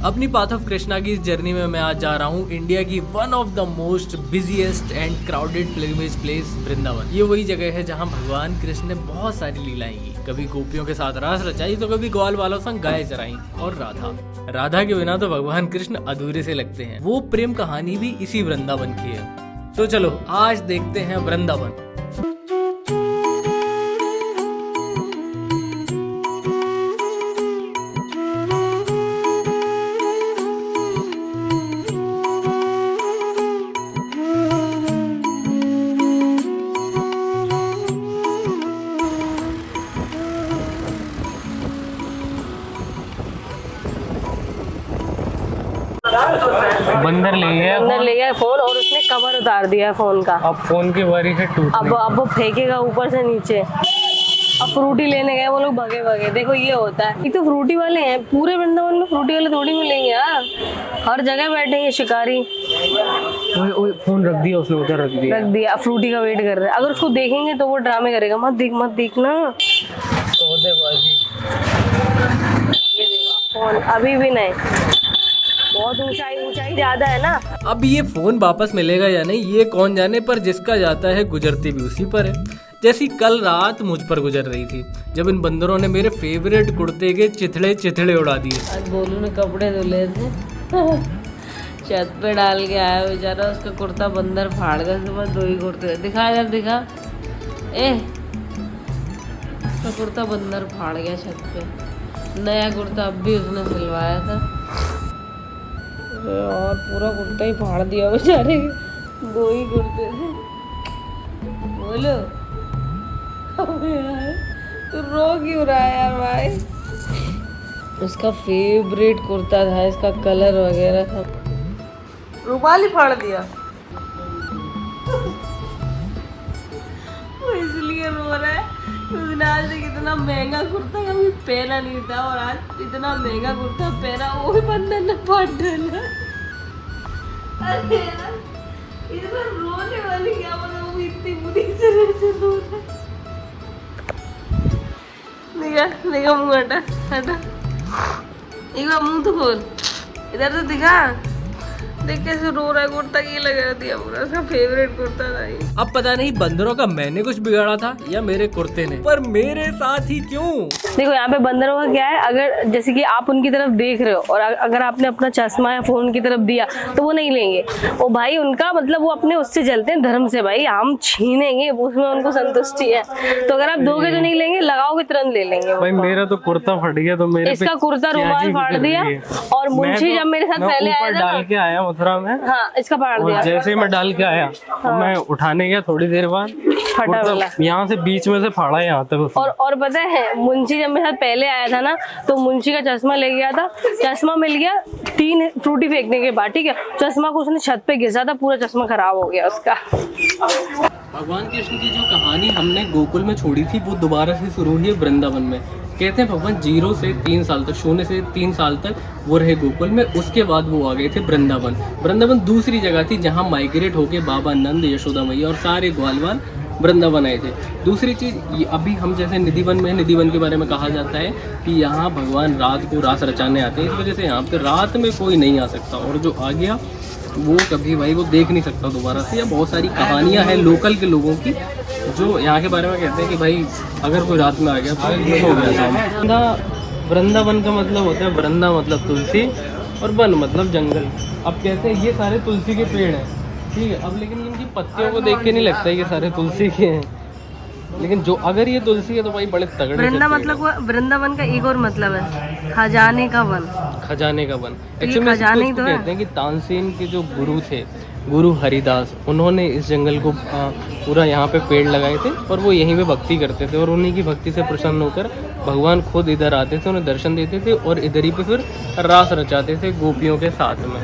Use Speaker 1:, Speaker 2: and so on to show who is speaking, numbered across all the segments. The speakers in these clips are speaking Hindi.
Speaker 1: अपनी पाथ ऑफ कृष्णा की इस जर्नी में मैं आज जा रहा हूँ इंडिया की one of the most busiest and crowded pilgrimage place Vrindavan. ये वही जगह है जहाँ भगवान कृष्ण ने बहुत सारी लीलाएं की। कभी गोपियों के साथ रास रचाई तो कभी ग्वाल वालों संग गाय चराई। और राधा के बिना तो भगवान कृष्ण अधूरे से लगते हैं। वो प्रेम कहानी भी इसी वृंदावन की है। तो चलो आज देखते हैं वृंदावन। बंदर ले गया
Speaker 2: फोन और उसने कवर उतार दिया फोन का।
Speaker 1: अब फोन की बारी है टूटने।
Speaker 2: अब वो फेंकेगा ऊपर से नीचे। अब फ्रूटी लेने गए वो लोग भगे। देखो ये होता है। ये तो फ्रूटी वाले हैं, पूरे वृंदावन में फ्रूटी वाले थोड़ी मिलेंगे यार। हर जगह बैठे हैं शिकारी।
Speaker 1: फोन रख दिया उसने, उधर रख
Speaker 2: दिया। फ्रूटी का वेट कर रहे हैं। अगर उसको देखेंगे तो वो ड्रामे करेगा, मत देखना। ये देखो फोन अभी भी नहीं, बहुत ऊंचाई ज्यादा है ना।
Speaker 1: अब ये फोन वापस मिलेगा या नहीं ये कौन जाने, पर जिसका जाता है गुजरती भी उसी पर है। जैसी कल रात मुझ पर गुजर रही थी जब इन बंदरों ने मेरे फेवरेट कुर्ते के चिथड़े उड़ा दिए।
Speaker 2: आज बोलू ने कपड़े धुले थे छत पे डाल के आया बेचारा, उसका कुर्ता बंदर फाड़ गया। सुबह 2 ही कुर्ते दिखा दिखा। उसका कुर्ता बंदर फाड़ गया छत पे। नया कुर्ता अब भी उसने सिलवाया था और पूरा कुर्ता ही फाड़ दिया बेचारे। 2 ही कुर्ते थे। बोलो अबे यार तू रो क्यों रहा है यार भाई। उसका फेवरेट कुर्ता था, इसका कलर वगैरह था, रुमाल ही फाड़ दिया। वो इसलिए रो रहा है उसने आज तक इतना महंगा कुर्ता कभी पहना नहीं था और आज इतना महंगा कुर्ता पहना वो भी बंदर ने फाड़ डाला। अरे यार इतना रोने वाली क्या मतलब, वो इतनी बुरी तरह से रो रहा है। दिखा मुँह हटा। एक बार मुँह तो खोल, इधर तो दिखा। देख कैसे रो रहा है। कुर्ता की लगा दिया पूरा, उसका फेवरेट कुर्ता था ये।
Speaker 1: अब पता नहीं बंदरों का मैंने कुछ बिगाड़ा था या मेरे कुर्ते ने, पर मेरे साथ ही क्यों।
Speaker 2: देखो यहाँ पे बंदरों का क्या है, अगर जैसे कि आप उनकी तरफ देख रहे हो और अगर आपने अपना चश्मा या फोन की तरफ दिया तो वो नहीं लेंगे। वो भाई उनका मतलब वो अपने उससे चलते हैं, धर्म से। भाई हम छीनेंगे उसमें उनको संतुष्टि है। तो अगर आप दोगे तो नहीं लेंगे, लगाओगे तुरंत ले लेंगे।
Speaker 1: भाई मेरा तो कुर्ता फट गया तो मेरे
Speaker 2: इसका कुर्ता रुमाल फाड़ दिया। और मुंशी जब मेरे साथ पहले आया
Speaker 1: डाल के आया मथुरा में।
Speaker 2: हाँ इसका फाड़ दिया।
Speaker 1: जैसे ही मैं डाल के आया तो मैं उठाने गया, थोड़ी देर बाद फटा, यहाँ से बीच में से फाड़ा यहाँ तक।
Speaker 2: और पता है मुंशी जब मेरे साथ पहले आया था ना तो मुंशी का चश्मा ले गया था। चश्मा मिल गया 3 फ्रूटी फेंकने के बाद, ठीक है। चश्मा को उसने छत पे घिसा था, पूरा चश्मा खराब हो गया उसका।
Speaker 1: भगवान कृष्ण की जो कहानी हमने गोकुल में छोड़ी थी वो दोबारा से शुरू हुई है वृंदावन में। कहते हैं भगवान 0 से 3 साल तक, 0 से 3 साल तक वो रहे गोकुल में। उसके बाद वो आ गए थे वृंदावन। वृंदावन दूसरी जगह थी जहाँ माइग्रेट होके बाबा नंद, यशोदा मैया और सारे ग्वालवाल वृंदावन आए थे। दूसरी चीज़, अभी हम जैसे निधिवन में, निधिवन के बारे में कहा जाता है कि यहाँ भगवान रात को रास रचाने आते हैं। इस वजह से यहाँ पे रात में कोई नहीं आ सकता, और जो आ गया वो कभी भाई वो देख नहीं सकता दोबारा से। या बहुत सारी कहानियाँ हैं लोकल के लोगों की जो यहाँ के बारे में कहते हैं कि भाई अगर कोई रात में आ गया तो हो गया। वृंदावन का मतलब होता है वृंदा मतलब तुलसी और वन मतलब जंगल। अब कहते हैं ये सारे तुलसी के पेड़ हैं, ठीक है। अब लेकिन इनकी पत्तियों को देख के नहीं लगता है ये सारे तुलसी के हैं, लेकिन जो अगर ये तुलसी है तो भाई बड़े तगड़े।
Speaker 2: वृंदावन का एक और मतलब है खजाने का वन।
Speaker 1: खजाने का वन एक्चुअली खजाने तो कहते हैं कि तानसेन के जो गुरु थे, गुरु हरिदास, उन्होंने इस जंगल को पूरा यहाँ पे पेड़ लगाए थे और वो यहीं पे भक्ति करते थे। और उन्हीं की भक्ति से प्रसन्न होकर भगवान खुद इधर आते थे, उन्हें दर्शन देते थे और इधर ही पे फिर रास रचाते थे गोपियों के साथ में।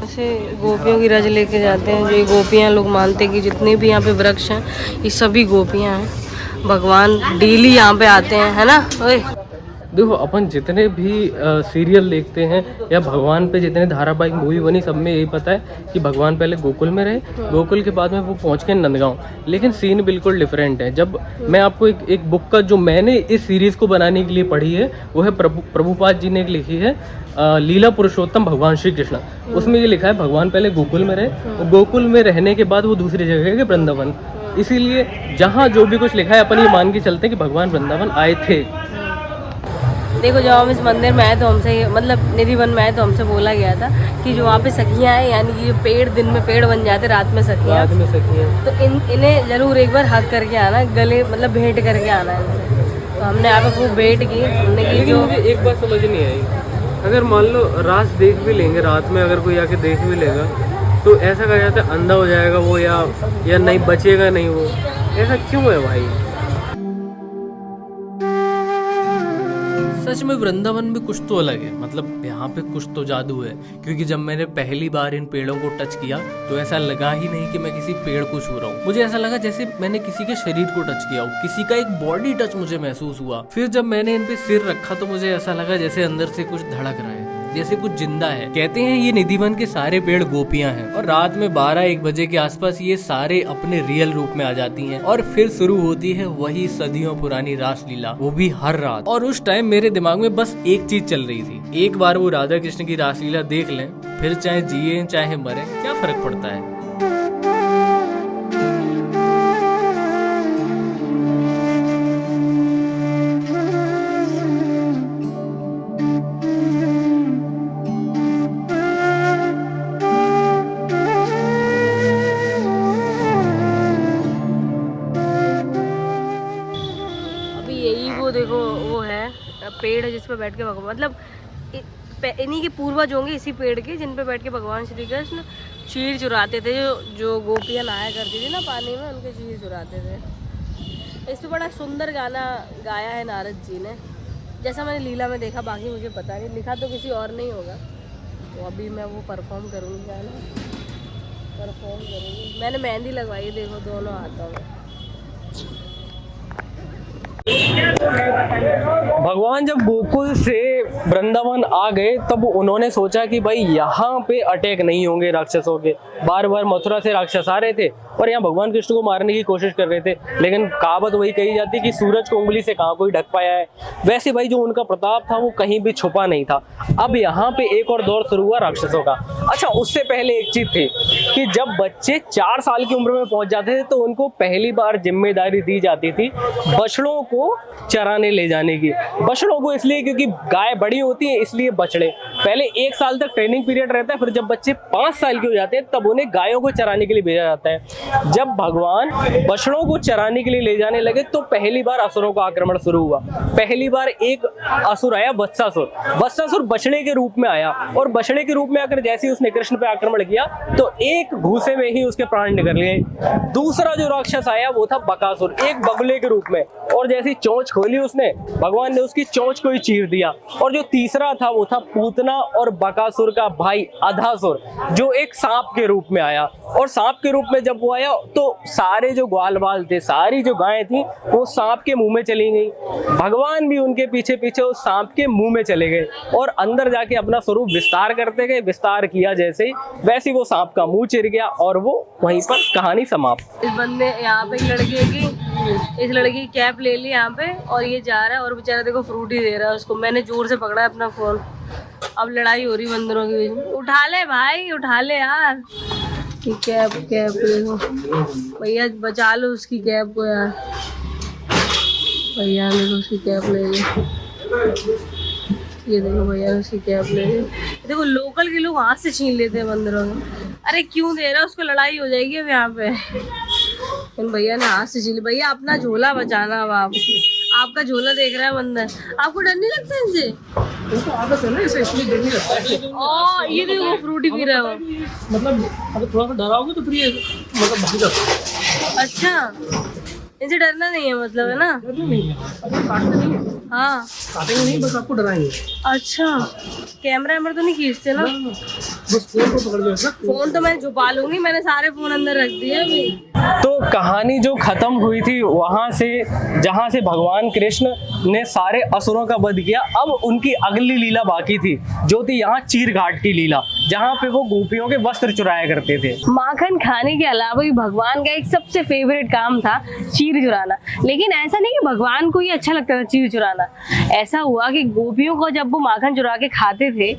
Speaker 2: ऐसे गोपियों की रज लेके जाते हैं। जो ये गोपियाँ लोग मानते हैं कि जितने भी यहाँ पे वृक्ष हैं ये सभी गोपियाँ हैं। भगवान डेली यहाँ पे आते हैं, है ना। ओए
Speaker 1: देखो अपन जितने भी सीरियल देखते हैं या भगवान पे जितने धारावाहिक मूवी बनी, सब में यही पता है कि भगवान पहले गोकुल में रहे, गोकुल के बाद में वो पहुंच गए नंदगांव। लेकिन सीन बिल्कुल डिफरेंट है। जब मैं आपको एक बुक का जो मैंने इस सीरीज़ को बनाने के लिए पढ़ी है वो है प्रभुपाद जी ने एक लिखी है लीला पुरुषोत्तम भगवान श्री कृष्ण। उसमें ये लिखा है भगवान पहले गोकुल में रहे, और गोकुल में रहने के बाद वो दूसरी जगह गए वृंदावन। इसीलिए जहाँ जो भी कुछ लिखा है अपन ये मान के चलते हैं कि भगवान वृंदावन आए थे।
Speaker 2: देखो जब हम इस मंदिर में आए तो हमसे मतलब निधि वन में आए तो हमसे बोला गया था कि जो वहाँ पे सखियाँ हैं, यानी कि जो पेड़ दिन में पेड़ बन जाते, रात में सखियाँ, तो इन्हें जरूर एक बार हक करके आना, गले मतलब भेंट करके आना है इनसे। तो हमने यहाँ पे खूब भेंट की, हमने की।
Speaker 1: लेकिन मुझे एक बात समझ नहीं आई, अगर मान लो रात देख भी लेंगे, रात में अगर कोई आके देख भी लेगा तो ऐसा कहा जाता है अंधा हो जाएगा वो, या नहीं बचेगा नहीं वो, ऐसा क्यों है भाई? सच में वृंदावन में कुछ तो अलग है, मतलब यहाँ पे कुछ तो जादू है। क्योंकि जब मैंने पहली बार इन पेड़ों को टच किया तो ऐसा लगा ही नहीं कि मैं किसी पेड़ को छू रहा हूँ। मुझे ऐसा लगा जैसे मैंने किसी के शरीर को टच किया हो, किसी का एक बॉडी टच मुझे महसूस हुआ। फिर जब मैंने इन पे सिर रखा तो मुझे ऐसा लगा जैसे अंदर से कुछ धड़क रहा है, जैसे कुछ जिंदा है। कहते हैं ये निधिवन के सारे पेड़ गोपियां हैं, और रात में 12-1 बजे के आसपास ये सारे अपने रियल रूप में आ जाती हैं, और फिर शुरू होती है वही सदियों पुरानी रासलीला, वो भी हर रात। और उस टाइम मेरे दिमाग में बस एक चीज चल रही थी, एक बार वो राधा कृष्ण की रासलीला देख लें, फिर चाहे जिए चाहे मरे, क्या फर्क पड़ता है।
Speaker 2: देखो वो है पेड़ है जिस पे बैठ के भगवान, मतलब इन्हीं के पूर्वज होंगे इसी पेड़ के, जिन पे बैठ के भगवान श्री कृष्ण क्षीर चुराते थे। जो गोपियाँ नहाया करती थी ना पानी में, उनके क्षीर चुराते थे। इस पे बड़ा सुंदर गाना गाया है नारद जी ने, जैसा मैंने लीला में देखा, बाकी मुझे पता नहीं, लिखा तो किसी और नहीं होगा। तो अभी मैं वो परफॉर्म करूँगी, गाना परफॉर्म करूँगी। मैंने मेहंदी लगवाई है, देखो दोनों हाथों में।
Speaker 1: भगवान जब गोकुल से वृंदावन आ गए तब उन्होंने सोचा कि भाई यहाँ पे अटैक नहीं होंगे राक्षसों के। बार बार मथुरा से राक्षस आ रहे थे और यहाँ भगवान कृष्ण को मारने की कोशिश कर रहे थे, लेकिन कहावत वही कही जाती कि सूरज को उंगली से कहाँ कोई ढक पाया है। वैसे भाई जो उनका प्रताप था वो कहीं भी छुपा नहीं था। अब यहाँ पे एक और दौर शुरू हुआ राक्षसों का। अच्छा, उससे पहले एक चीज थी कि जब बच्चे 4 साल की उम्र में पहुंच जाते थे तो उनको पहली बार जिम्मेदारी दी जाती थी बछड़ों को चराने ले जाने की। बछड़ों को इसलिए क्योंकि गाय बड़ी होती है, इसलिए बछड़े। पहले 1 साल तक ट्रेनिंग पीरियड रहता है, फिर जब बच्चे 5 साल के हो जाते हैं तब उन्हें गायों को चराने के लिए भेजा जाता है। जब भगवान बछड़ों को चराने के लिए ले जाने लगे तो पहली बार असुरों का आक्रमण शुरू हुआ। पहली बार एक असुर आया, वत्सासुर। वत्सासुर बछड़े के रूप में आया और बछड़े के रूप में आकर जैसे ही उसने कृष्ण पे आक्रमण किया तो एक घूसे में ही उसके प्राण निकल गए। दूसरा जो राक्षस आया वो था बकासुर, एक बगुले के रूप में, और जैसी चोंच खोली उसने, भगवान ने उसकी चोंच को ही चीर दिया। और जो तीसरा था वो था पूतना और बकासुर का भाई अधासुर, जो एक सांप के रूप में आया। और सांप के रूप में जब वो आया तो सारे जो ग्वाल बाल थे, सारी जो गायें थी वो सांप के मुंह में चली गई। भगवान भी उनके पीछे पीछे उस सांप के मुंह में चले गए और अंदर जाके अपना स्वरूप विस्तार करते गए। विस्तार किया जैसे ही वैसे ही वो सांप का मुंह चिर गया और वो वहीं पर कहानी समाप्त।
Speaker 2: इस बंदे यहाँ पे इस लड़की की कैप ले ली यहाँ पे और ये जा रहा है और बेचारा देखो फ्रूट ही दे रहा है उसको। मैंने जोर से पकड़ा है अपना फोन। अब लड़ाई हो रही बंदरों के बीच में। उठा ले भाई, उठा ले यार की कैप देखो भैया, बचा लो उसकी कैप को यार। भैया ने उसकी कैप ले ली, ये देखो भैया ने उसकी कैप ले ली। देखो लोकल के लोग हाथ से छीन लेते हैं बंदरों में। अरे क्यों दे रहा है उसको, लड़ाई हो जाएगी अब यहाँ पे। भैया ने हाथ से छीन ली। भैया अपना झोला बचाना, अब आपका झोला देख रहा है बंदर। आपको डर नहीं लगता इनसे?
Speaker 1: उनको आदत है ना, इसे इसलिए डर नहीं लगता है।
Speaker 2: ये देखो फ्रूटी पी रहा है वो।
Speaker 1: मतलब अगर थोड़ा सा डराओगे तो फिर ये मतलब भाग जाता।
Speaker 2: अच्छा, इनसे डरना नहीं है मतलब, है ना?
Speaker 1: नहीं है, काटते नहीं है।
Speaker 2: हाँ,
Speaker 1: काटेंगे नहीं, बस आपको डराएंगे।
Speaker 2: अच्छा, कैमरा तो नहीं खींचते ना?
Speaker 1: बस फोन को पकड़ के रखना।
Speaker 2: फोन तो मैं छुपा लूंगी, मैंने सारे फोन अंदर रख दिए अभी।
Speaker 1: तो कहानी जो खत्म हुई थी वहां से, जहां से भगवान कृष्ण ने सारे असुरों का वध किया। अब उनकी अगली लीला बाकी थी, जो थी यहाँ चीर घाट की लीला, जहाँ पे वो गोपियों के वस्त्र चुराया करते थे।
Speaker 2: माखन खाने के अलावा भी भगवान का एक सबसे फेवरेट काम था चीर चुराना। लेकिन ऐसा नहीं कि भगवान को ही अच्छा लगता था चीर चुराना। ऐसा हुआ कि गोपियों को जब वो माखन चुरा के खाते थे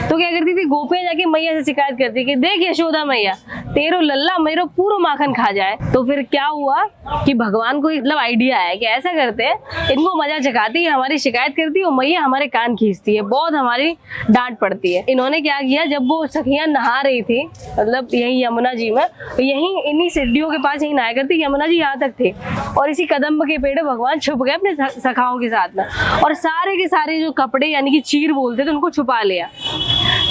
Speaker 2: तो क्या करती थी, गोपियां जाके मैया से शिकायत करती कि देख यशोदा मैया, तेरो लल्ला मेरो पूरा माखन खा जाए। तो फिर क्या हुआ कि भगवान को मतलब आइडिया आया कि ऐसा करते हैं, इनको मजा चखाती है, हमारी शिकायत करती है और मैया हमारे कान खींचती है, बहुत हमारी डांट पड़ती है। इन्होंने क्या किया, जब वो सखियां नहा रही थी मतलब यही यमुना जी में, यहीं इन्हीं सीढ़ियों के पास यहीं नहाया करती, यमुना जी यहाँ तक थे और इसी कदम्ब के पेड़ भगवान छुप गए अपने सखाओं के साथ में और सारे के सारे जो कपड़े यानी कि चीर बोलते थे उनको छुपा लिया।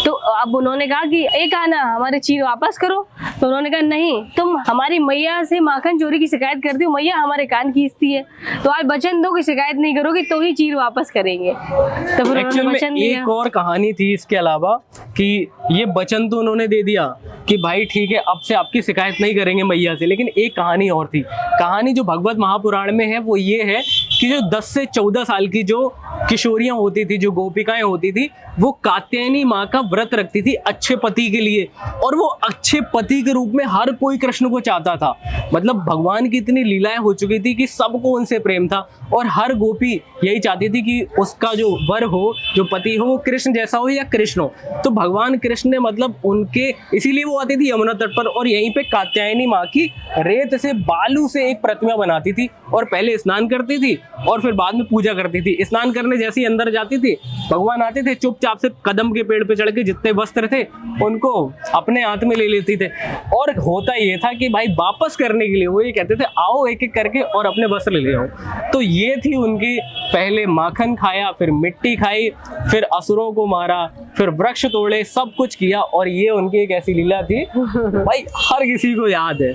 Speaker 2: तो अब उन्होंने कहा कि एक आना हमारे चीर वापस करो। तो उन्होंने कहा नहीं, तुम हमारी मैया से माखन चोरी की शिकायत करती हो, मैया हमारे कान खींचती है, तो आज वचन दो कि शिकायत नहीं करोगे तो ही चीर वापस करेंगे। तो फिर उन्होंने वचन दिया।
Speaker 1: एक और कहानी थी इसके अलावा कि ये वचन तो उन्होंने दे दिया कि भाई ठीक है अब से आपकी शिकायत नहीं करेंगे मैया से, लेकिन एक कहानी और थी। कहानी जो भगवत महापुराण में है वो ये है कि जो 10 से 14 साल की जो किशोरियां होती थी, जो गोपिकाएं होती थी, वो कात्यायनी माँ का व्रत रखती थी अच्छे पति के लिए, और वो अच्छे पति के रूप में हर कोई कृष्ण को चाहता था। मतलब भगवान की इतनी लीलाएं हो चुकी थी कि सबको उनसे प्रेम था और हर गोपी यही चाहती थी कि उसका जो वर हो, जो पति हो, वो कृष्ण जैसा हो या कृष्ण हो। तो भगवान कृष्ण ने मतलब उनके, इसीलिए वो आती थी यमुना तट पर और यहीं पे कात्यायनी माँ की रेत से, बालू से एक प्रतिमा बनाती थी और पहले स्नान करती थी और फिर बाद में पूजा करती थी। स्नान करने जैसे ही अंदर जाती थी, भगवान आते थे, चुपचाप से कदम के पेड़ पे चढ़ के जितने वस्त्र थे उनको अपने हाथ में ले लेती थे। और होता ये था कि भाई वापस करने के लिए वो ये कहते थे आओ एक एक करके और अपने वस्त्र ले आओ। तो ये थी उनकी, पहले माखन खाया, फिर मिट्टी खाई, फिर असुरों को मारा, फिर वृक्ष तोड़े, सब कुछ किया। और ये उनकी एक ऐसी लीला थी भाई हर किसी को याद है।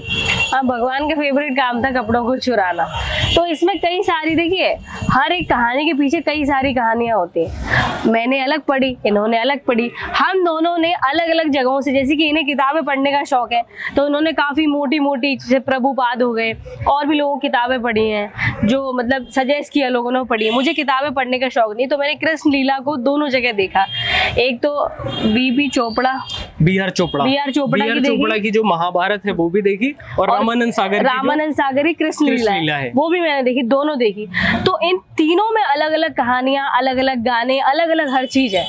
Speaker 2: हाँ, भगवान का फेवरेट काम था कपड़ों को चुराना। तो इसमें कई सारी, देखिए हर एक कहानी के पीछे कई सारी कहानियां होती हैं। मैंने अलग पढ़ी, इन्होंने अलग पढ़ी, हम दोनों ने अलग अलग जगहों से, जैसे कि इन्हें किताबें पढ़ने का शौक है तो उन्होंने काफ़ी मोटी मोटी, जैसे प्रभुपाद हो गए, और भी लोगों की किताबें पढ़ी हैं जो मतलब सजेस्ट किया लोगों ने पढ़ी है। मुझे किताबें पढ़ने का शौक नहीं, तो मैंने कृष्ण लीला को दोनों जगह देखा। एक तो बी आर चोपड़ा
Speaker 1: की जो महाभारत है वो भी देखी, और रामानंद सागर की कृष्ण लीला है
Speaker 2: वो भी मैंने देखी, दोनों देखी। तो इन तीनों में अलग अलग कहानियां, अलग अलग गाने, अलग अलग हर चीज है।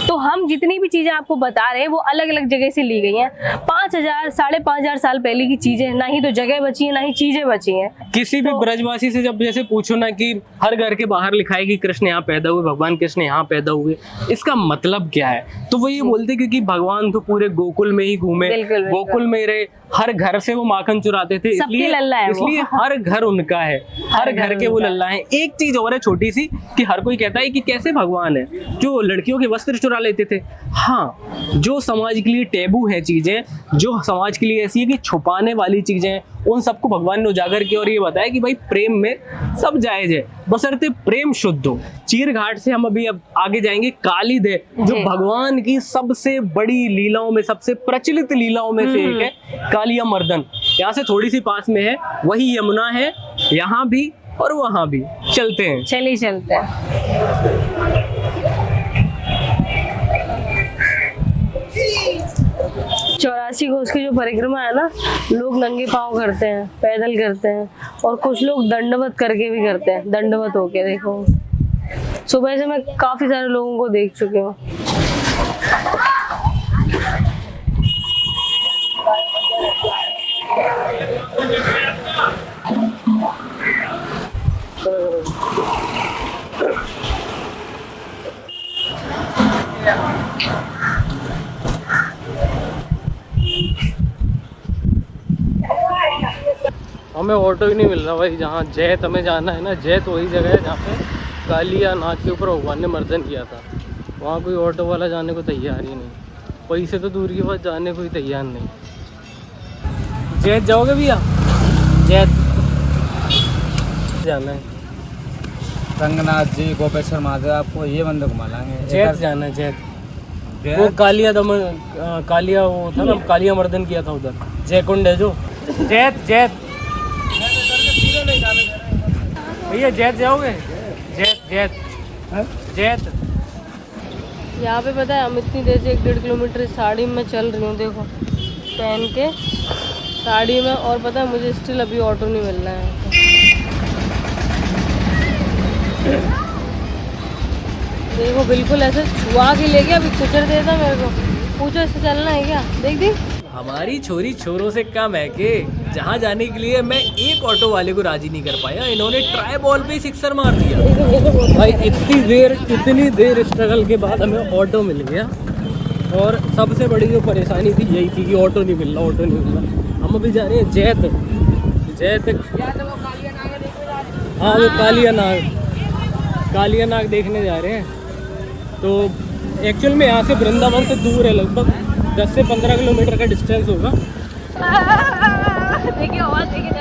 Speaker 2: तो हम जितनी भी चीजें आपको बता रहे हैं वो अलग अलग जगह से ली गई हैं। 5000 5,500 साल पहले की चीजें, ना ही तो जगह बची है ना ही चीजें बची हैं।
Speaker 1: किसी भी ब्रजवासी से जब जैसे पूछो ना कि हर घर के बाहर लिखा है कि कृष्ण यहाँ पैदा हुए, भगवान कृष्ण यहाँ पैदा हुए, इसका मतलब क्या है, तो वो ये बोलते क्योंकि भगवान तो पूरे गोकुल में ही घूमे, गोकुल में रहे, हर घर से वो माखन चुराते थे, इसलिए हर घर उनका है, हर घर के वो लल्ला है। एक चीज और है छोटी सी कि हर कोई कहता है कि कैसे भगवान है जो लड़कियों के वस्त्र चुरा लेते थे। हाँ, जो समाज के लिए टैबू है चीजें, जो समाज के लिए ऐसी है कि छुपाने वाली चीजें, उन सबको भगवान ने उजागर किया और ये बताया कि भाई प्रेम में सब जायज है, बशर्ते प्रेम शुद्ध हो। चीर घाट से हम अभी अब आगे जाएंगे काली दे, जो भगवान की सबसे बड़ी लीलाओं में, सबसे प्रचलित लीलाओं में से एक है, कालिया मर्दन। यहाँ से थोड़ी सी पास में है, वही यमुना है, यहाँ भी और वहां भी। चलते हैं,
Speaker 2: चलिए चलते हैं। 84 कोस की जो परिक्रमा है ना, लोग नंगे पाँव करते हैं, पैदल करते हैं, और कुछ लोग दंडवत करके भी करते हैं। दंडवत होके देखो, सुबह से मैं काफी सारे लोगों को देख चुकी हूँ।
Speaker 1: हमें ऑटो ही नहीं मिल रहा भाई। जहाँ जैत हमें जाना है ना, जैत वही जगह है जहाँ पे कालिया नाथ के ऊपर भगवान ने मर्दन किया था। वहाँ कोई ऑटो वाला जाने को तैयार ही नहीं, पैसे तो दूर की बात, जाने को ही तैयार नहीं। जैत जाओगे भैया? जैत जाना है।
Speaker 3: रंगनाथ जी, गोपेश्वर महादेव, आपको ये मंदिर घुमा लाएंगे।
Speaker 1: जैत जाना है, जैत। वो कालिया दमन, कालिया वो था ना, कालिया मर्दन किया था उधर, जयकुंड है जो। जैत जैत भैया, जैत जाओगे? जैत जैत जैत।
Speaker 2: यहाँ पे पता है हम इतनी देर से 1-1.5 किलोमीटर साड़ी में चल रही हूँ, देखो पहन के साड़ी में, और पता है मुझे स्टिल अभी ऑटो नहीं मिल रहा है। देखो बिल्कुल ऐसे छुआ के ले गया, अभी कुचर देता मेरे को। पूछो इससे चलना है क्या? देख देख
Speaker 1: हमारी छोरी छोरों से कम है कि जहाँ जाने के लिए मैं एक ऑटो वाले को राजी नहीं कर पाया, इन्होंने ट्राई बॉल पे ही सिक्सर मार दिया। भाई इतनी देर स्ट्रगल के बाद हमें ऑटो मिल गया, और सबसे बड़ी जो परेशानी थी यही थी कि ऑटो नहीं मिल रहा। हम अभी जा रहे हैं जैत। हाँ वो कालिया नाग देखने जा रहे हैं। तो एक्चुअल में यहाँ से वृंदावन से दूर है, लगभग 10 से 15 किलोमीटर का डिस्टेंस होगा।
Speaker 2: देखिए आवाज देखिए।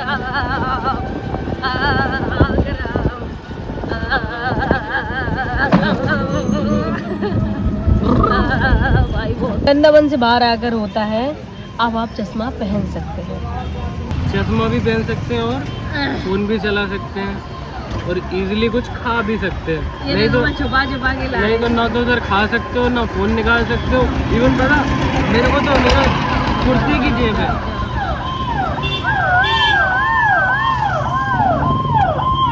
Speaker 2: वृंदावन से बाहर आकर होता है अब आप चश्मा पहन सकते हैं।
Speaker 1: चश्मा भी पहन सकते हैं और फोन भी चला सकते हैं और इजीली कुछ खा भी सकते हैं। नहीं तो
Speaker 2: छुपा के ला,
Speaker 1: नहीं तो ना तो उधर खा सकते हो ना फोन निकाल सकते हो। इवन पता मेरे को तो मेरा कुर्ती की जेब है,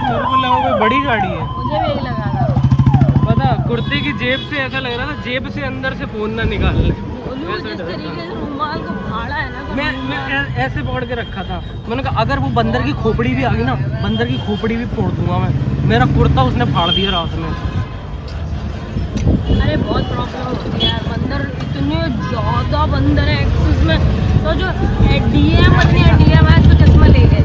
Speaker 1: मेरे को लगा कोई बड़ी गाड़ी है।
Speaker 2: मुझे भी यही लगा था।
Speaker 1: पता कुर्ती की जेब से ऐसा लग रहा था जेब से अंदर से फोन ना निकाल ले।
Speaker 2: जिस तरीके से रुमाल को फाड़ा है ना,
Speaker 1: मैं ऐसे पकड़ के रखा था। मैंने कहा अगर वो बंदर की खोपड़ी भी आ गई ना, बंदर की खोपड़ी भी फोड़ दूंगा मैं। मेरा कुर्ता उसने फाड़ दिया रात में।
Speaker 2: अरे बहुत प्रॉब्लम होती है यार, बंदर इतने ज़्यादा बंदर है एक्सिस में। तो जो डीएम है उसको चश्मा ले गए थे।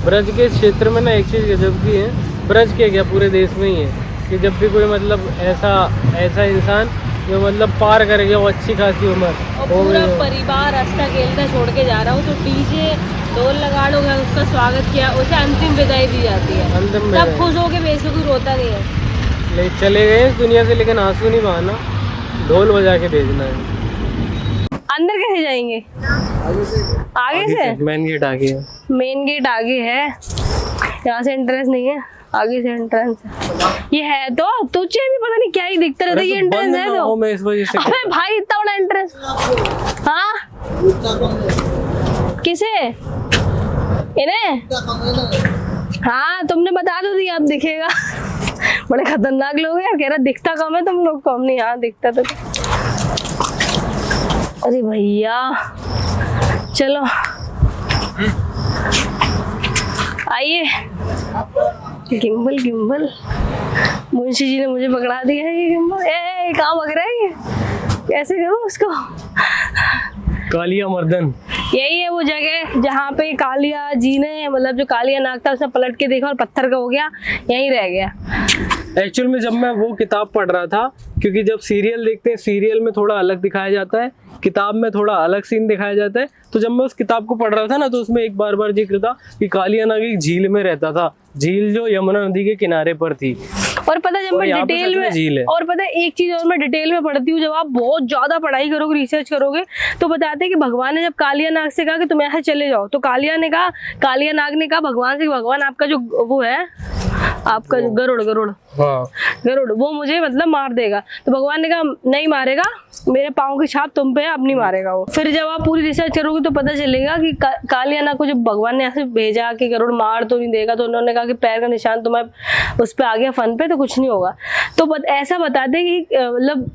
Speaker 1: ब्रज के क्षेत्र में ना एक चीज़ गजब की है, ब्रज के क्या पूरे देश में ही है कि जब भी कोई मतलब ऐसा इंसान जो मतलब पार कर गया वो अच्छी खासी उम्र
Speaker 2: और पूरा परिवार रास्ता खेलता छोड़ के जा रहा हूँ, तो डीजे ढोल लगा लोगे, उसका स्वागत किया, उसे अंतिम विदाई दी जाती है।
Speaker 1: अंतिम
Speaker 2: सब खुश हो के बेसुखी रोता नहीं है।
Speaker 1: ले चले गए इस दुनिया से, लेकिन आंसू नहीं बहाना, ढोल बजा के भेजना है।
Speaker 2: अंदर कैसे जाएंगे? आगे से
Speaker 1: मेन गेट आगे है।
Speaker 2: मेन गेट आगे है, यहाँ से एंट्रेंस नहीं है, आगे से एंट्रेंस है। ये है तो तुझे भी पता नहीं क्या ही दिखता रहता है, ये एंट्रेंस है तो
Speaker 1: मैं इस वजह से।
Speaker 2: अबे भाई इतना बड़ा एंट्रेंस। हाँ किसे? इन्हें? हाँ तुमने बता दो दी, आप दिखेगा। बड़े खतरनाक लोग हैं, कह रहा दिखता कम है तुम लोग को। हमने यहाँ दिखता तो। अरे भैया चलो आइए। गिम्बल गिम्बल मुंशी जी ने मुझे पकड़ा दिया है। ये गिम्बल कहाँ भाग रहा है ये? कैसे करूँ उसको?
Speaker 1: कालिया मर्दन
Speaker 2: यही है वो जगह जहाँ पे कालिया जी ने, मतलब जो कालिया नाग था उसने पलट के देखा और पत्थर का हो गया, यहीं रह गया।
Speaker 1: एक्चुअल में जब मैं वो किताब पढ़ रहा था, क्योंकि जब सीरियल देखते हैं सीरियल में थोड़ा अलग दिखाया जाता है, किताब में थोड़ा अलग सीन दिखाया जाता है, तो जब मैं उस किताब को पढ़ रहा था ना तो उसमें एक बार जिक्र था कि कालिया नाग एक झील में रहता था, झील जो यमुना नदी के किनारे पर थी।
Speaker 2: और पता जब मैं डिटेल में
Speaker 1: झील है।
Speaker 2: और पता एक चीज और मैं डिटेल में पढ़ती हूँ, जब आप बहुत ज्यादा पढ़ाई करोगे, रिसर्च करोगे, तो बताते हैं कि भगवान ने जब कालिया नाग से कहा कि तुम यहाँ चले जाओ, तो कालिया नाग ने कहा भगवान से, भगवान आपका जो वो है आपका जो गरुड़
Speaker 1: हाँ
Speaker 2: गरुड़, वो मुझे मतलब मार देगा। तो भगवान ने कहा नहीं मारेगा, मेरे पाँव की छाप तुम पे है, अब नहीं मारेगा वो। फिर जब आप पूरी रिसर्च करोगे तो पता चलेगा कि कालियाना को जब भगवान ने ऐसे भेजा कि गरुड़ मार तो नहीं देगा, तो उन्होंने कहा कि पैर का निशान तुम्हारे उस पे आ गया फन पे, तो कुछ नहीं होगा। तो ऐसा बता दे कि मतलब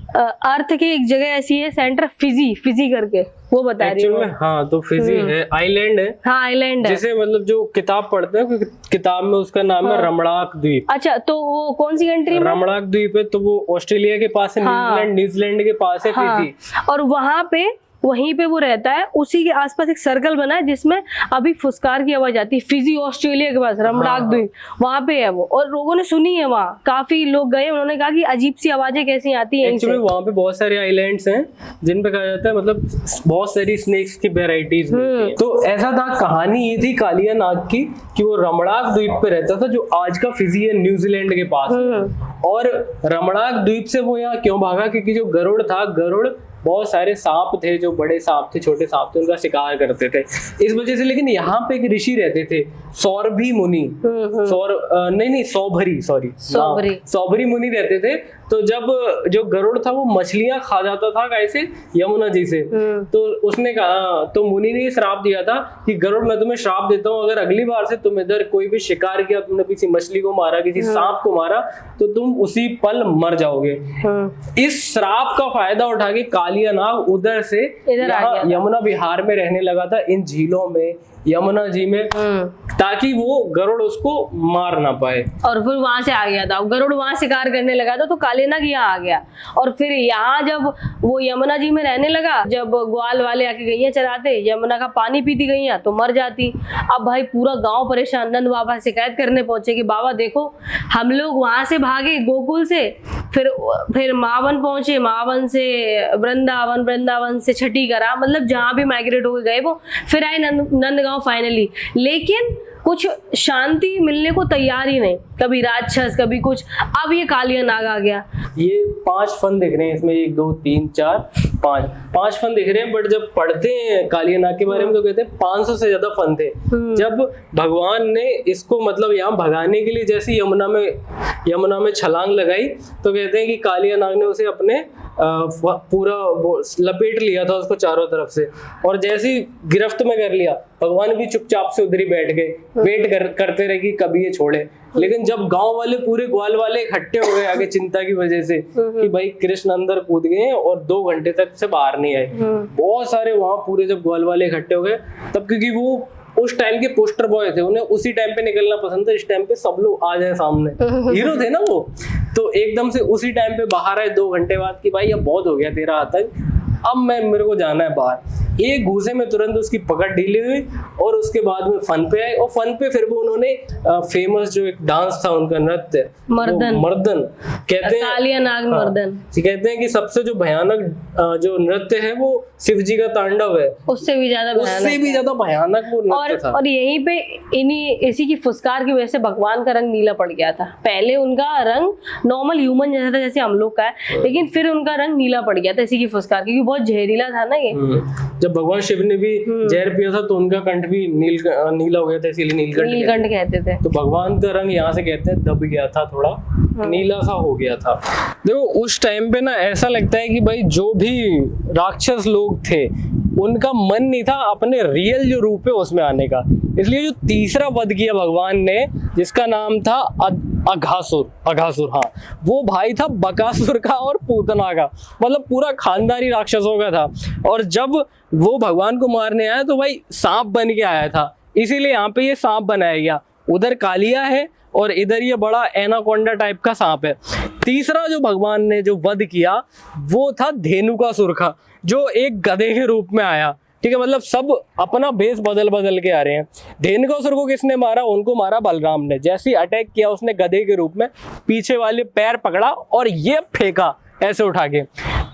Speaker 2: अर्थ की एक जगह ऐसी है सेंटर फिजी करके, वो बता रही हूँ।
Speaker 1: हाँ तो फिजी है, आइलैंड है।
Speaker 2: हाँ आइलैंड है।
Speaker 1: जैसे मतलब जो किताब पढ़ते हैं, किताब में उसका नाम है रमणाक द्वीप।
Speaker 2: अच्छा, तो वो कौन सी कंट्री में?
Speaker 1: रमणाक द्वीप है, तो वो ऑस्ट्रेलिया के पास है, न्यूजीलैंड के पास है फिजी।
Speaker 2: और वहीं पे वो रहता है, उसी के आसपास एक सर्कल बना है जिसमें अभी फुसकार की आवाज आती है। फिजी ऑस्ट्रेलिया के पास रमणाक द्वीप, वहां पे है वो, और लोगों ने सुनी है, वहाँ काफी लोग गए, उन्होंने कहा कि अजीब सी आवाजें कैसी आती हैं।
Speaker 1: एक्चुअली वहाँ पे बहुत सारे आइलैंड्स हैं जिन पे कहा जाता है मतलब बहुत सारी स्नेक्स की वेराइटीज मिलती हैं। तो ऐसा था, कहानी ये थी कालिया नाग की कि वो रमणाक द्वीप पे रहता था, जो आज का फिजी है, न्यूजीलैंड के पास। और रमणाक द्वीप से वो यहाँ क्यों भागा? क्योंकि जो गरुड़ था, गरुड़ बहुत सारे सांप थे, जो बड़े सांप थे, छोटे सांप थे, उनका शिकार करते थे, इस वजह से। लेकिन यहाँ पे एक ऋषि रहते थे, सौरभी मुनि, सौभरी मुनि रहते थे। तो जब जो गरुड़ था वो मछलियां खा जाता था कैसे, यमुना जी से, तो उसने कहा, तो मुनि ने श्राप दिया था कि गरुड़ मैं तुम्हें श्राप देता हूँ, अगर अगली बार से तुम इधर कोई भी शिकार किया, तुमने किसी मछली को मारा, किसी सांप को मारा, तो तुम उसी पल मर जाओगे। इस श्राप का फायदा उठा के कालिया नाग उधर से यमुना विहार में रहने लगा था, इन झीलों में, यमुना जी में, ताकि वो गरुड़ उसको मार ना पाए।
Speaker 2: और फिर वहां से आ गया था गरुड़, वहां शिकार करने लगा था, तो कालिया यहाँ आ गया। और फिर यहाँ जब वो यमुना जी में रहने लगा, जब ग्वाल वाले आके गैया चराते, यमुना का पानी पीती गैया तो मर जाती। अब भाई पूरा गांव परेशान, नंद बाबा शिकायत करने पहुंचे कि बाबा देखो, हम लोग वहां से भागे गोकुल से, फिर मावन पहुंचे, मावन से वृंदावन, वृंदावन से छठीकरा, मतलब जहां भी माइग्रेट हो गए वो, फिर आए नंदगांव फाइनली। लेकिन कुछ शांति मिलने को तैयार ही नहीं, कभी राक्षस कभी कुछ। अब ये कालिया नाग आ गया।
Speaker 1: ये 5 फन दिख रहे हैं इसमें, 1 2 3 4 5 फन दिख रहे हैं, बट जब पढ़ते हैं कालिया नाग के बारे में तो कहते हैं 500 से ज्यादा फन थे। जब भगवान ने इसको मतलब यहाँ भगाने के लिए जैसे यमुना में छलांग लगाई, तो कहते हैं कि कालिया नाग ने उसे अपने पूरा लपेट लिया था उसको चारों तरफ से, और जैसे ही गिरफ्त में कर लिया, भगवान भी चुपचाप से उधर ही बैठ गए, वेट करते रहे कि कभी ये छोड़े। लेकिन जब गांव वाले, पूरे ग्वाल वाले इकट्ठे हो गए आगे चिंता की वजह से कि भाई कृष्ण अंदर कूद गए और 2 घंटे तक से बाहर नहीं आए, बहुत सारे वहां पूरे जब ग्वाल वाले इकट्ठे हो गए, तब क्योंकि वो उस टाइम के पोस्टर बॉय थे, उन्हें उसी टाइम पे निकलना पसंद था, इस टाइम पे सब लोग आ जाए सामने, हीरो थे ना वो, तो एकदम से उसी टाइम पे बाहर आए 2 घंटे बाद कि भाई अब बहुत हो गया तेरा आतंक, अब मेरे को जाना है बाहर। एक घूसे में तुरंत उसकी पकड़ ढीली हुई, और उसके बाद में फन पे आए, और फन पे फिर वो उन्होंने फेमस जो एक डांस था उनका, नृत्य मर्दन कहते हैं,
Speaker 2: कालिया नाग मर्दन।
Speaker 1: कहते हैं कि सबसे जो भयानक जो नृत्य है वो शिव जी का तांडव है,
Speaker 2: उससे भी ज्यादा
Speaker 1: भयानक वो नृत्य था।
Speaker 2: और यहीं पे इसी की फुसकार की वजह से भगवान का रंग नीला पड़ गया था। पहले उनका रंग नॉर्मल ह्यूमन जैसा था, जैसे हम लोग का है, लेकिन फिर उनका रंग नीला पड़ गया था इसी की फुसकार, क्योंकि बहुत जहरीला था ना ये।
Speaker 1: जब भगवान शिव ने भी जहर पिया था तो उनका कंठ भी नीला हो गया था, इसीलिए नीलकंठ कहते थे। तो भगवान का रंग यहाँ से कहते हैं दब गया था, थोड़ा नीला सा हो गया था। देखो उस टाइम पे ना ऐसा लगता है कि भाई जो भी राक्षस लोग थे उनका मन नहीं था अपने रियल जो रूप है उसमें आने का, इसलिए जो तीसरा वध किया भगवान ने, जिसका नाम था अघासुर, हाँ, वो भाई था बकासुर का और पूतना का, मतलब पूरा खानदानी राक्षसों का था। और जब वो भगवान को मारने आया तो भाई सांप बन के आया था, इसीलिए यहाँ पे ये सांप बनाया गया। उधर कालिया है और इधर ये बड़ा एनाकोंडा टाइप का सांप है। तीसरा जो भगवान ने जो वध किया वो था धेनुकासुर का, जो एक गधे के रूप में आया। ठीक है, मतलब सब अपना भेष बदल के आ रहे हैं। धेनुकासुर को किसने मारा? उनको मारा बलराम ने। जैसे ही अटैक किया उसने गधे के रूप में, पीछे वाले पैर पकड़ा और ये फेंका ऐसे उठा के।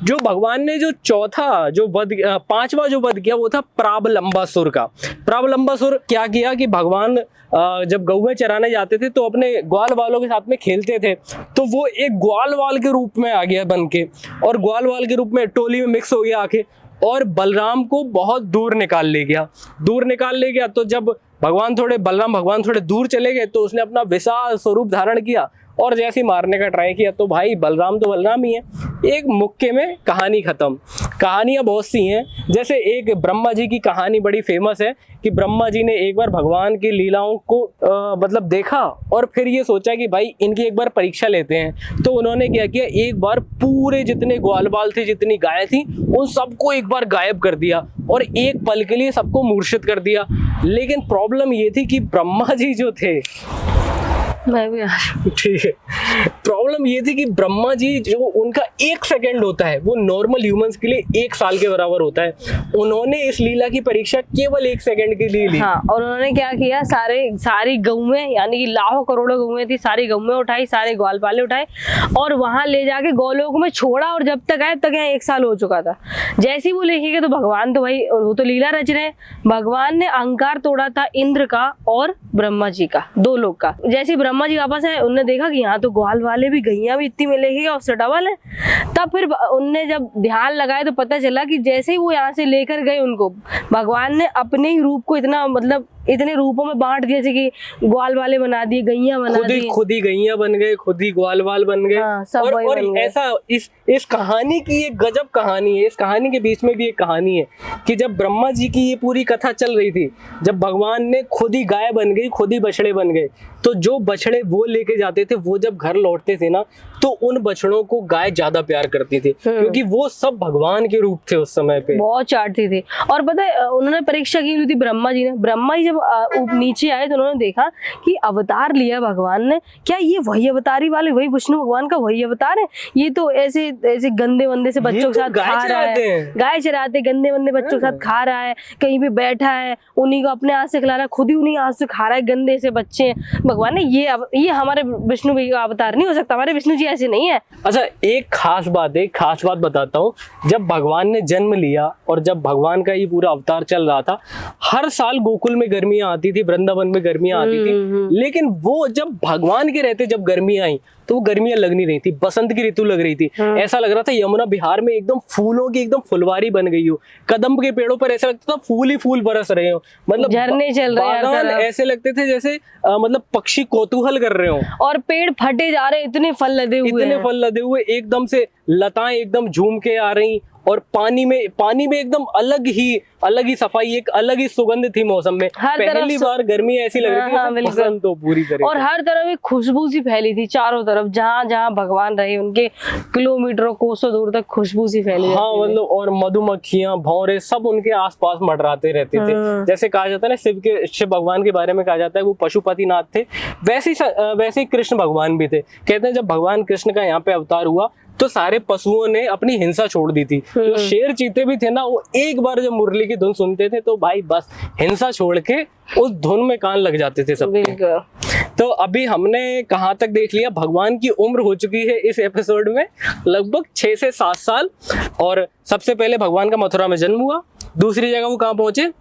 Speaker 1: जो भगवान ने जो चौथा जो वध, पांचवा जो वध किया वो था प्राबलंबासुर का। प्राबलंबासुर क्या किया कि भगवान जब गौएं चराने जाते थे तो अपने ग्वाल वालों के साथ में खेलते थे, तो वो एक ग्वाल वाल के रूप में आ गया बन के, और ग्वाल वाल के रूप में टोली में मिक्स हो गया आके, और बलराम को बहुत दूर निकाल ले गया। तो जब भगवान थोड़े बलराम भगवान थोड़े दूर चले गए तो उसने अपना विशाल स्वरूप धारण किया और जैसे ही मारने का ट्राई किया तो भाई बलराम तो बलराम ही है, एक मुक्के में कहानी खत्म। कहानियां बहुत सी हैं, जैसे एक ब्रह्मा जी की कहानी बड़ी फेमस है कि ब्रह्मा जी ने एक बार भगवान की लीलाओं को मतलब देखा और फिर ये सोचा कि भाई इनकी एक बार परीक्षा लेते हैं। तो उन्होंने क्या किया, एक बार पूरे जितने ग्वाल बाल थे, जितनी गायें थी, उन सबको एक बार गायब कर दिया और एक पल के लिए सबको मूर्छित कर दिया। लेकिन प्रॉब्लम ये थी कि ब्रह्मा जी जो थे,
Speaker 2: मैं भी
Speaker 1: ठीक है, प्रॉब्लम ये थी कि ब्रह्मा जी जो उनका 1 सेकंड होता है वो नॉर्मल ह्यूमंस के लिए 1 साल के बराबर होता है। उन्होंने इस लीला की परीक्षा केवल 1 सेकंड के लिए ली।
Speaker 2: हाँ, और उन्होंने क्या किया, सारी गऊएं, यानी कि लाखों करोड़ों गऊएं थी, सारी गऊएं उठाई, सारे ग्वाल पाले उठाए और वहां ले जाके गौलोक में छोड़ा और जब तक आए तक यहाँ 1 साल हो चुका था। जैसे ही वो लेके गए तो भगवान तो भाई वो तो लीला रच रहे, भगवान ने अहंकार तोड़ा था इंद्र का और ब्रह्मा जी का, 2 लोग का। जैसे ब्रह्मा जी वापस आए, उन्होंने देखा कि यहाँ तो ग्वाल वाले भी, गैया भी इतनी मिलेगी और उससे डबल है। तब फिर उनने जब ध्यान लगाया तो पता चला कि जैसे ही वो यहाँ से लेकर गए उनको, भगवान ने अपने ही रूप को इतना मतलब इतने रूपों में बांट दिए, जैसे कि ग्वाल वाले बना दिए, गैया बना दी,
Speaker 1: खुद ही गैया बन गए, खुद ही ग्वाल वाल बन गए।
Speaker 2: हाँ, सब वही
Speaker 1: और
Speaker 2: बन गए।
Speaker 1: ऐसा इस कहानी की एक गजब कहानी है। इस कहानी के बीच में भी एक कहानी है कि जब ब्रह्मा जी की ये पूरी कथा चल रही थी, जब भगवान ने खुद ही गाय बन गई, खुद ही बछड़े बन गए, तो जो बछड़े वो लेके जाते थे, वो जब घर लौटते थे ना, तो उन बछड़ों को गाय ज्यादा प्यार करती थी क्योंकि वो सब भगवान के रूप थे उस समय पे,
Speaker 2: बहुत चाटती थी। और पता है उन्होंने परीक्षा की हुई थी ब्रह्मा जी ने। ब्रह्मा जी जब नीचे आए तो उन्होंने देखा कि अवतार लिया भगवान ने, क्या ये वही अवतारी वाले, वही विष्णु भगवान का वही अवतार है? ये तो ऐसे ऐसे गंदे वंदे से बच्चों के साथ खा रहा है, गाय चराते गंदे वंदे बच्चों के साथ खा रहा है, कहीं पे बैठा है, उन्हीं को अपने हाथ से खिला रहा है, खुद ही उन्हीं हाथ से खा रहा है, गंदे से बच्चे हैं। भगवान ने ये हमारे विष्णु जी का अवतार नहीं हो सकता, हमारे विष्णु जी ऐसे नहीं है।
Speaker 1: अच्छा, एक खास बात बताता हूँ। जब भगवान ने जन्म लिया और जब भगवान का ये पूरा अवतार चल रहा था, हर साल गोकुल में गर्मियां आती थी, वृंदावन में गर्मियां आती थी, लेकिन वो जब भगवान के रहते जब गर्मियां आई तो वो गर्मियां लग नहीं रही थी, बसंत की ऋतु लग रही थी। ऐसा लग रहा था यमुना बिहार में एकदम फूलों की एकदम फुलवारी बन गई हो, कदम के पेड़ों पर ऐसा लगता था फूल ही फूल बरस रहे हो, मतलब
Speaker 2: झरने चल रहे हैं,
Speaker 1: बादल ऐसे लगते थे जैसे मतलब पक्षी कौतूहल कर रहे हो,
Speaker 2: और पेड़ फटे जा रहे, इतने फल लदे हुए
Speaker 1: एकदम से लताएं एकदम झूम के आ रही, और पानी में एकदम अलग ही सफाई, एक अलग ही सुगंध थी मौसम में। पहली बार गर्मी ऐसी लग रही थी बसंत तो पूरी तरह,
Speaker 2: और हर तरफ एक खुशबू सी फैली थी चारों तरफ, जहाँ जहाँ भगवान रहे उनके किलोमीटरों कोसों दूर तक खुशबू सी फैली।
Speaker 1: हाँ, मतलब और मधुमक्खियां, भौरे सब उनके आसपास मंडराते रहते थे। जैसे कहा जाता है ना, शिव भगवान के बारे में कहा जाता है वो पशुपतिनाथ थे, वैसे ही कृष्ण भगवान भी थे। कहते हैं जब भगवान कृष्ण का यहाँ पे अवतार हुआ तो सारे पशुओं ने अपनी हिंसा छोड़ दी थी। जो शेर चीते भी थे ना, वो एक बार जब मुरली की धुन सुनते थे तो भाई बस हिंसा छोड़ के उस धुन में कान लग जाते थे सबके। तो अभी हमने कहाँ तक देख लिया, भगवान की उम्र हो चुकी है इस एपिसोड में लगभग 6 से 7 साल। और सबसे पहले भगवान का मथुरा में जन्म हुआ, दूसरी जगह वो कहाँ पहुंचे,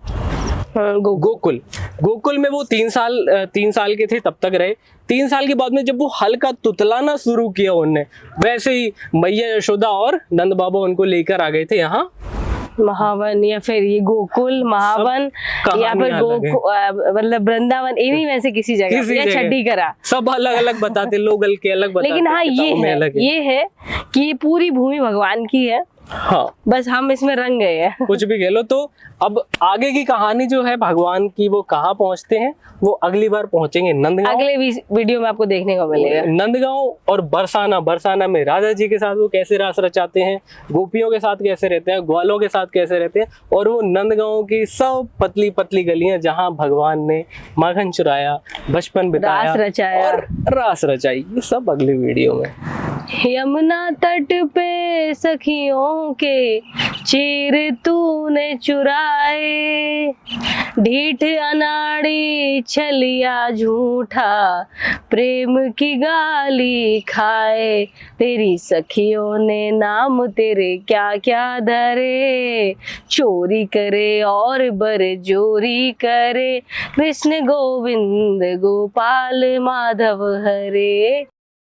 Speaker 1: गोकुल में वो 3 साल के थे तब तक रहे। 3 साल के बाद में जब वो हल्का तुतलाना शुरू किया उनने, वैसे ही मैया यशोदा और नंद बाबा उनको लेकर आ गए थे यहाँ
Speaker 2: महावन, या फिर ये गोकुल महावन, या फिर मतलब वृंदावन, इन्हीं में से किसी जगह या छठी करा,
Speaker 1: सब अलग अलग बताते लोग, के अलग बताते।
Speaker 2: लेकिन हाँ ये है कि ये पूरी भूमि भगवान की है।
Speaker 1: हाँ,
Speaker 2: बस हम इसमें रंग गए हैं,
Speaker 1: कुछ भी कह लो। तो अब आगे की कहानी जो है भगवान की, वो कहाँ पहुंचते हैं, वो अगली बार पहुंचेंगे नंदगांव।
Speaker 2: अगले वीडियो में आपको देखने को मिलेगा
Speaker 1: नंदगांव और बरसाना में राजा जी के साथ वो कैसे रास रचाते हैं, गोपियों के साथ कैसे रहते हैं, ग्वालों के साथ कैसे रहते हैं, और वो नंदगांव की सब पतली पतली गलियां जहाँ भगवान ने माखन चुराया, बचपन बिताया, रास रचाई, ये सब अगले वीडियो में।
Speaker 2: यमुना तट पे सखियों के चीर तूने चुराए, ढीठ अनाड़ी छलिया झूठा प्रेम की गाली खाए, तेरी सखियों ने नाम तेरे क्या क्या धरे, चोरी करे और बरजोरी करे, कृष्ण गोविंद गोपाल माधव हरे।